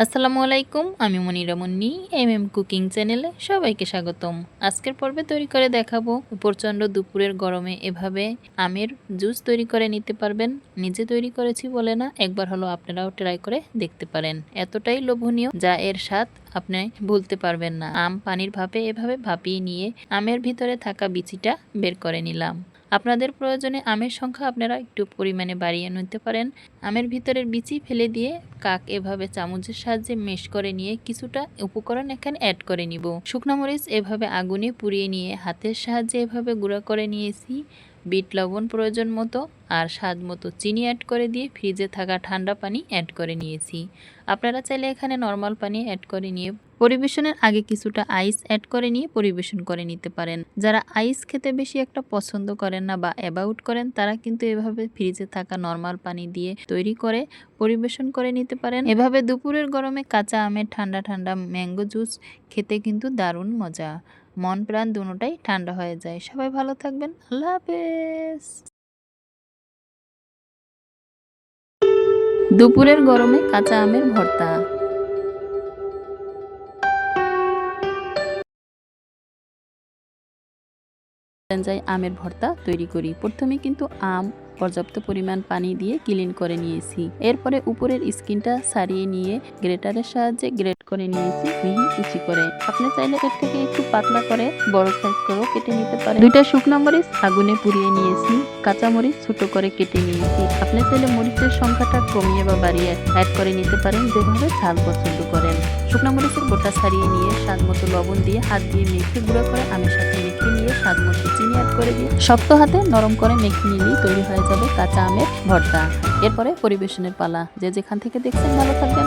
আসসালামু আলাইকুম, আমি মনিরা মুন্নি কুকিং চ্যানেলে সবাইকে স্বাগতম। আজকের পর্বে তৈরি করে দেখাবো প্রচণ্ড দুপুরের গরমে এভাবে আমের জুস তৈরি করে নিতে পারবেন। নিজে তৈরি করেছি বলে না, একবার হলো আপনারাও ট্রাই করে দেখতে পারেন। এতটাই লোভনীয় যা এর স্বাদ আপনি ভুলতে পারবেন না। আম পানির ভাপে এভাবে ভাপিয়ে নিয়ে আমের ভিতরে থাকা বিচিটা বের করে নিলাম। আপনাদের প্রয়োজনে আমের সংখ্যা আপনারা একটু পরিমাণে বাড়িয়ে নিতে পারেন। আমের ভিতরের বিচি ফেলে দিয়ে কাক এভাবে চামচের সাহায্যে মেশ করে নিয়ে কিছুটা উপকরণ এখানে অ্যাড করে নিব। শুকনো মরিচ এভাবে আগুনে পুড়িয়ে নিয়ে হাতের সাহায্যে এভাবে গুঁড়া করে নিয়েছি। বিট লবণ প্রয়োজন মতো আর স্বাদ মতো চিনি অ্যাড করে দিয়ে ফ্রিজে থাকা ঠান্ডা পানি অ্যাড করে নিয়েছি। আপনারা চাইলে এখানে নর্মাল পানি অ্যাড করে নিয়ে পরিবেশনের আগে কিছুটা আইস অ্যাড করে নিয়ে পরিবেশন করে নিতে পারেন। যারা আইস খেতে বেশি একটা পছন্দ করেন না বা অ্যাবাউট করেন, তারা কিন্তু এভাবে ফ্রিজে থাকা নর্মাল পানি দিয়ে তৈরি করে পরিবেশন করে নিতে পারেন। এভাবে দুপুরের গরমে কাঁচা আমের ঠান্ডা ঠান্ডা ম্যাঙ্গো জুস খেতে কিন্তু দারুণ মজা। মন প্রাণ দুটোটাই ঠান্ডা হয়ে যায়। সবাই ভালো থাকবেন। আল্লাহ হাফেজ। দুপুরের গরমে কাঁচা আমের ভর্তা। যাই আমের ভর্তা তৈরি করি। প্রথমে কিন্তু আম পর্যাপ্ত পরিমাণ পানি দিয়ে ক্লিন করে নিয়েছি। এরপরে উপরের স্কিনটা ছাড়িয়ে নিয়ে গ্রেটারের সাহায্যে গ্রেট করে নিয়েছি মিহি কুচি করে। আপনি চাইলে এর থেকে একটু পাতলা করে বড় সাইজ করেও কেটে নিতে পারেন। দুইটা শুকনো মরিচ আগুনে পুড়িয়ে নিয়েছি। কাঁচা মরিচ ছোট করে কেটে নিয়েছি। আপনি চাইলে মরিচের সংখ্যাটা কমিয়ে বা বাড়িয়ে অ্যাড করে নিতে পারেন, যেভাবে ঝাল পছন্দ করেন। শুকনো মরিচের গোটা ছাড়িয়ে নিয়ে স্বাদ মতো লবণ দিয়ে হাত দিয়ে মেখে গুঁড়ো করে আমের সাথে মেখে নিয়ে স্বাদ মতো চিনি অ্যাড করে দিয়ে শক্ত হাতে নরম করে মেখে নিলেই তৈরি হয়ে যাবে কাঁচা আমের ভর্তা। এরপরে পরিবেশনের পালা। যে যেখান থেকে দেখছেন ভালো থাকবেন।